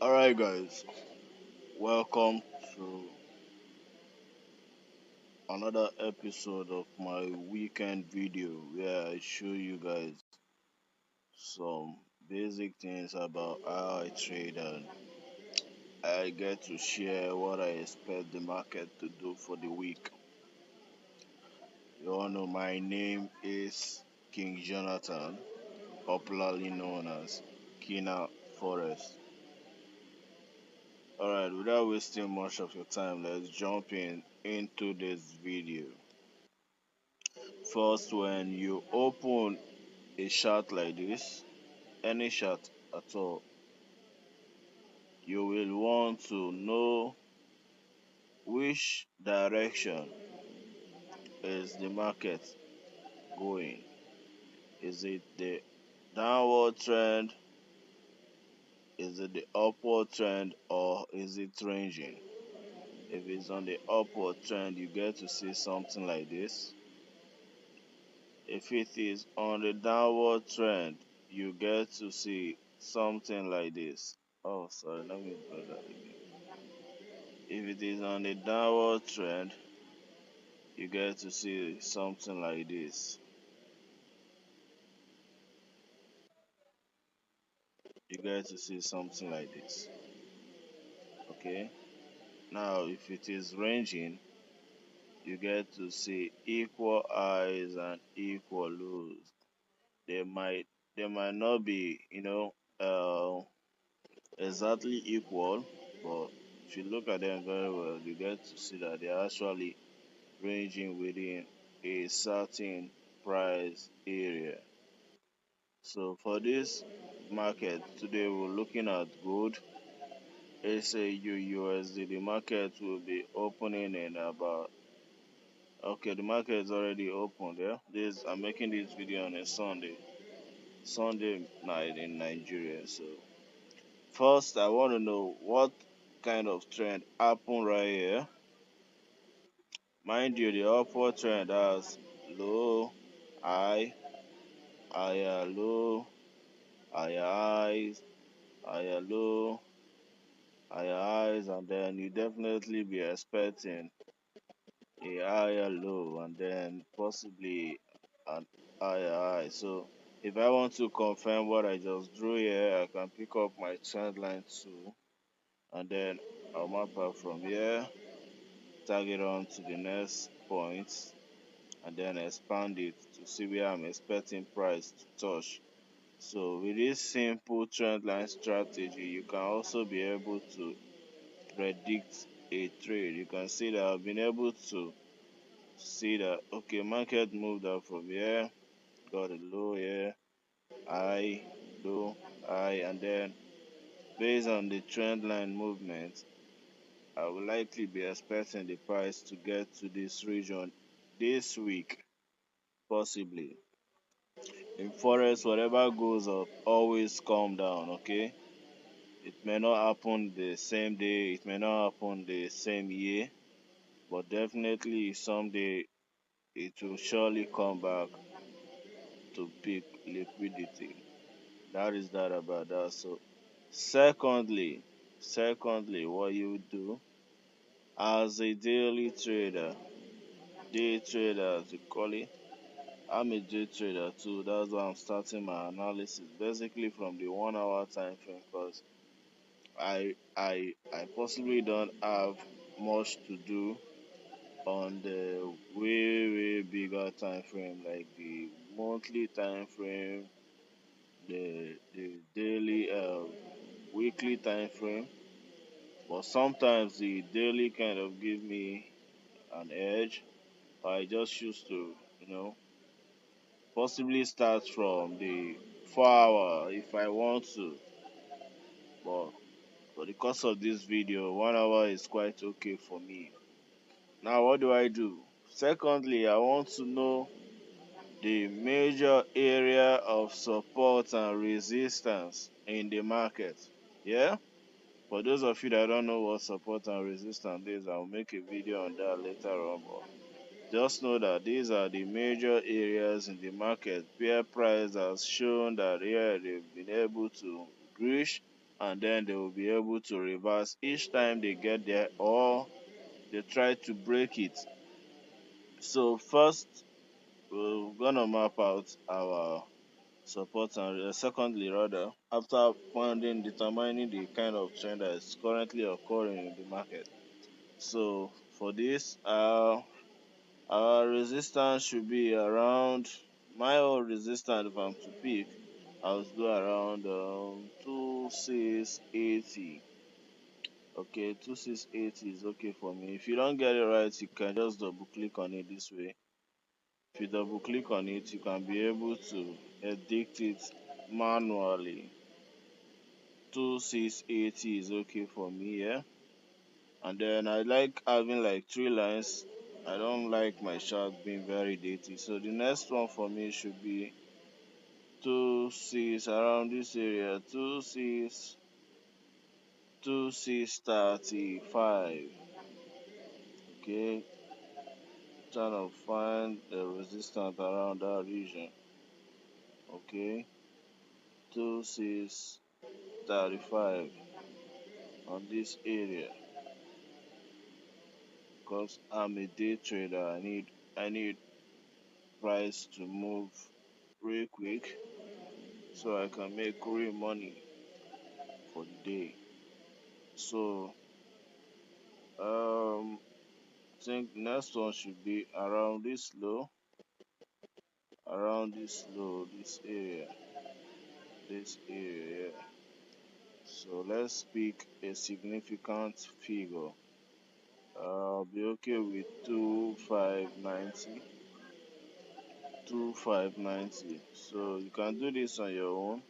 Alright, guys, welcome to another episode of my weekend video where I show you guys some basic things about how I trade and I get to share what I expect the market to do for the week. You all know my name is King Jonathan, popularly known as Kina Forest. Alright, without wasting much of your time, let's jump into this video. First, when you open a chart like this, any chart at all, you will want to know which direction is the market going. Is it the downward trend? Is it the upward trend, or is it ranging? If it's on the upward trend, you get to see something like this. If it is on the downward trend, you get to see something like this. Oh, sorry, let me do that again. If it is on the downward trend, you get to see something like this. You get to see something like this. Okay. Now, if it is ranging, you get to see equal highs and equal lows. They might they might not be, exactly equal, but if you look at them very well, you get to see that they are actually ranging within a certain price area. So for this market today, we're looking at gold. SAU The market will be opening in about. Okay, the market is already opened. Yeah, this I'm making this video on a Sunday night in Nigeria. So first, I want to know what kind of trend happened right here. Mind you, the upward trend has low, high, higher, low, higher highs, higher low, higher highs, and then you definitely be expecting a higher low and then possibly an higher high. So if I want to confirm what I just drew here, I can pick up my trend line too, and then I'll map out from here, target on to the next point, and then expand it to see where I'm expecting price to touch. So with this simple trend line strategy, you can also be able to predict a trade. You can see that I've been able to see that okay, market moved up from here, got a low here, high, low, high, and then based on the trend line movement, I will likely be expecting the price to get to this region this week, possibly. In Forex, whatever goes up always come down, okay? It may not happen the same day, it may not happen the same year, but definitely someday it will surely come back to peak liquidity. That is that about that. So secondly, what you do as a day trader as you call it. I'm a day trader too. That's why I'm starting my analysis basically from the 1 hour time frame because I possibly don't have much to do on the way bigger time frame like the monthly time frame, the daily weekly time frame. But sometimes the daily kind of give me an edge. I just choose to, possibly start from the 4 hour if I want to. But for the course of this video, 1 hour is quite okay for me. Now what do I do? Secondly, I want to know the major area of support and resistance in the market. Yeah? For those of you that don't know what support and resistance is, I'll make a video on that later on. But just know that these are the major areas in the market where price has shown that they've been able to reach and then they will be able to reverse each time they get there or they try to break it. So first we're gonna map out our support and secondly rather after finding determining the kind of trend that is currently occurring in the market. So for this our resistance should be around my own resistance. If I'm to pick, I'll do around 2680. Okay, 2680 is okay for me. If you don't get it right, you can just double click on it this way. If you double click on it, you can be able to edit it manually. 2680 is okay for me, yeah. And then I like having like three lines. I don't like my chart being very dated. So the next one for me should be 26 around this area. 2635. Okay, trying to find the resistance around that region. Okay, 2635 on this area. Because I'm a day trader, I need price to move real quick so I can make real money for the day. So I think next one should be around this area. Yeah. So let's pick a significant figure. I'll be okay with 2590. So you can do this on your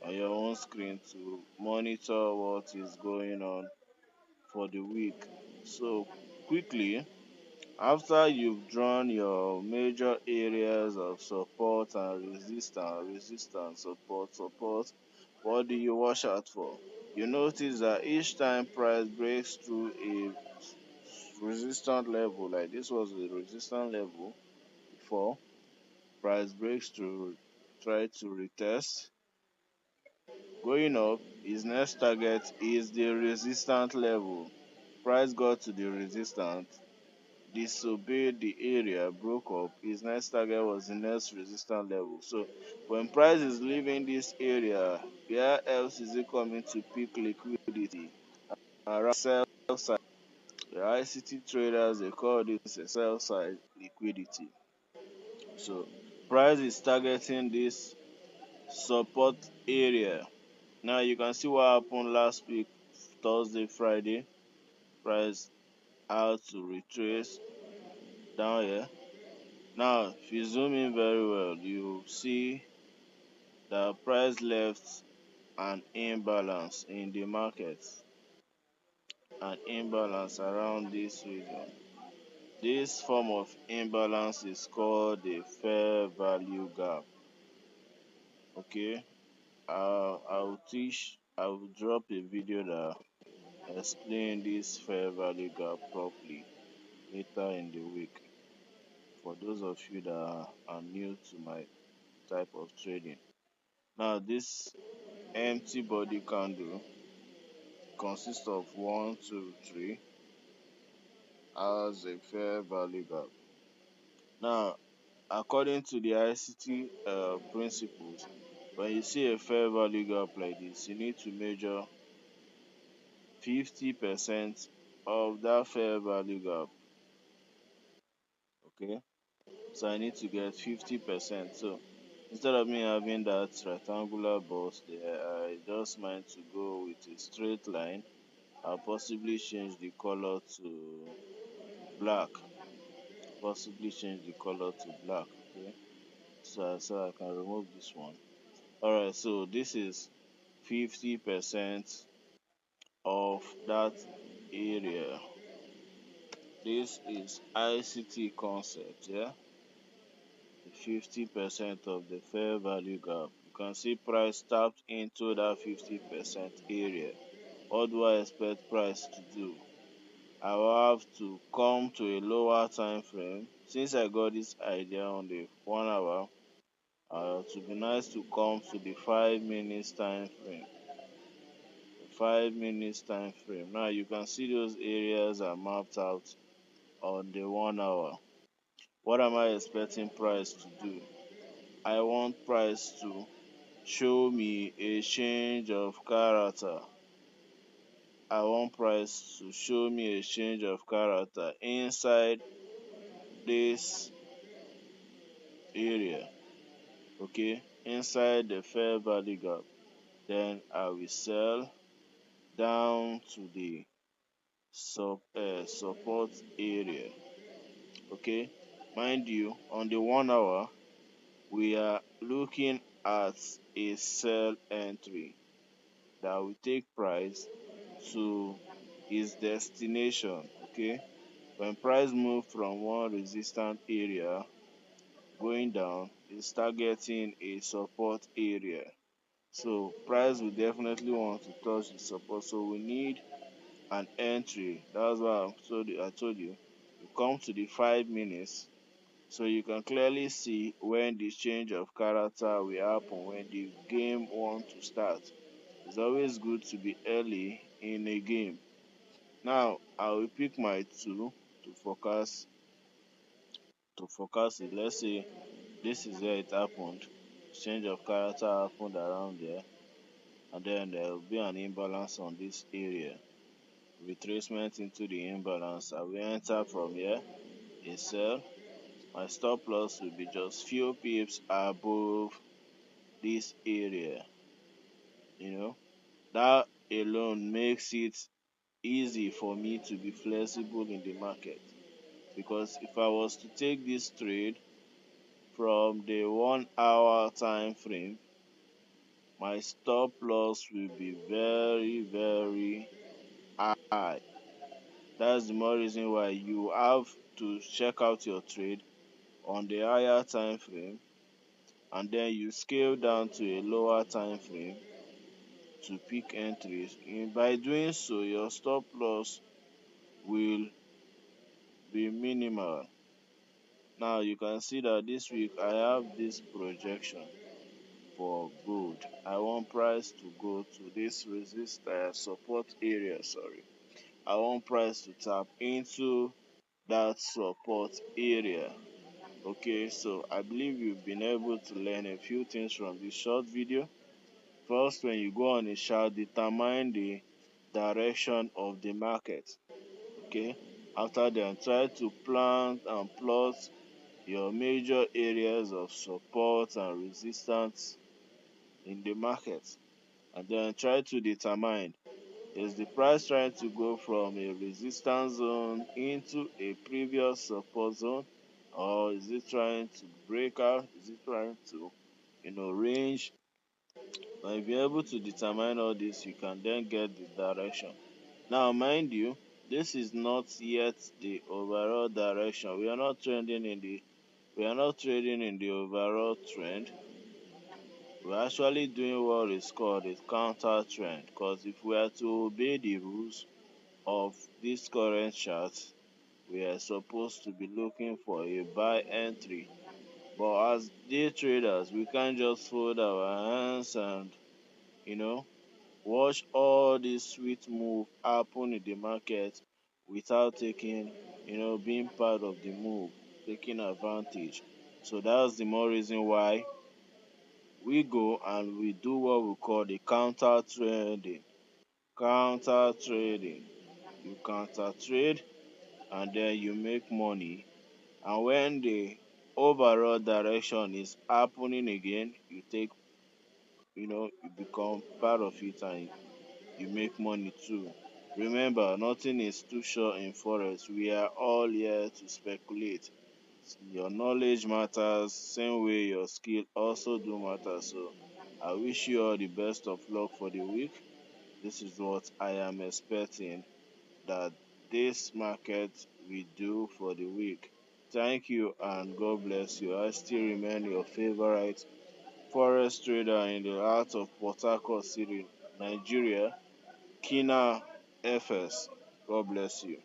own screen to monitor what is going on for the week. So quickly, after you've drawn your major areas of support and resistance, support, what do you watch out for? You notice that each time price breaks through a resistance level, like this was the resistance level before, price breaks through, try to retest. Going up, his next target is the resistance level. Price got to the resistance, disobeyed the area, broke up. His next target was the next resistance level. So when price is leaving this area, where else is it coming to pick liquidity? Around sell side. The ICT traders, they call this a sell side liquidity. So price is targeting this support area. Now you can see what happened last week, Thursday, Friday. Price out to retrace down here. Now, if you zoom in very well, you see the price left an imbalance in the market, an imbalance around this region. This form of imbalance is called the fair value gap. Okay, I'll drop a video that explain this fair value gap properly later in the week for those of you that are new to my type of trading. Now, this empty body candle consists of 1, 2, 3 as a fair value gap. Now, according to the ICT principles, when you see a fair value gap like this, you need to measure 50% of that fair value gap. Okay, so I need to get 50%. So instead of me having that rectangular box there, I just mind to go with a straight line. I'll possibly change the color to black. Okay, so I can remove this one. Alright, so this is 50% of that area. This is ICT concept, yeah. 50% of the fair value gap. You can see price tapped into that 50% area. What do I expect price to do? I will have to come to a lower time frame. Since I got this idea on the 1 hour, it would be nice to come to the 5 minutes time frame. 5 minutes time frame. Now you can see those areas are mapped out on the 1 hour. What am I expecting price to do? I want price to show me a change of character. I want price to show me a change of character inside this area, okay, inside the fair value gap. Then I will sell down to the support area, okay. Mind you, on the 1 hour, we are looking at a sell entry that will take price to its destination, okay. When price move from one resistance area going down, it's targeting a support area. So price will definitely want to touch the support. So we need an entry. That's why I told you, you come to the 5 minutes, so you can clearly see when the change of character will happen, when the game want to start. It's always good to be early in a game. Now I will pick my two to forecast it. Let's say this is where it happened. Change of character happened around there, and then there will be an imbalance on this area. Retracement into the imbalance. I will enter from here, a sell. My stop loss will be just few pips above this area. You know, that alone makes it easy for me to be flexible in the market. Because if I was to take this trade from the 1 hour time frame, my stop loss will be very, very high. That's the more reason why you have to check out your trade on the higher time frame, and then you scale down to a lower time frame to pick entries. By doing so, your stop loss will be minimal. Now you can see that this week I have this projection for gold. I want price to go to this support area. Sorry, I want price to tap into that support area. Okay, so I believe you've been able to learn a few things from this short video. First, when you go on a chart, determine the direction of the market. Okay, after then, try to plant and plot your major areas of support and resistance in the market, and then try to determine, is the price trying to go from a resistance zone into a previous support zone, or is it trying to break out? Is it trying to, range? Now, if you're able to determine all this, you can then get the direction. Now, mind you, this is not yet the overall direction. We are not trading in the overall trend. We're actually doing what is called a counter trend. Because if we are to obey the rules of this current chart, we are supposed to be looking for a buy entry. But as day traders, we can't just fold our hands and, you know, watch all this sweet move happen in the market without taking, being part of the move, taking advantage. So that's the more reason why we go and we do what we call the counter trading. Counter trading. You counter trade and then you make money. And when the overall direction is happening again, you take, you become part of it and you make money too. Remember, nothing is too sure in Forex. We are all here to speculate. Your knowledge matters, same way your skill also do matter. So I wish you all the best of luck for the week. This is what I am expecting that this market will do for the week. Thank you and God bless you. I still remain your favorite forex trader in the heart of Port Harcourt City, Nigeria, Kina FS. God bless you.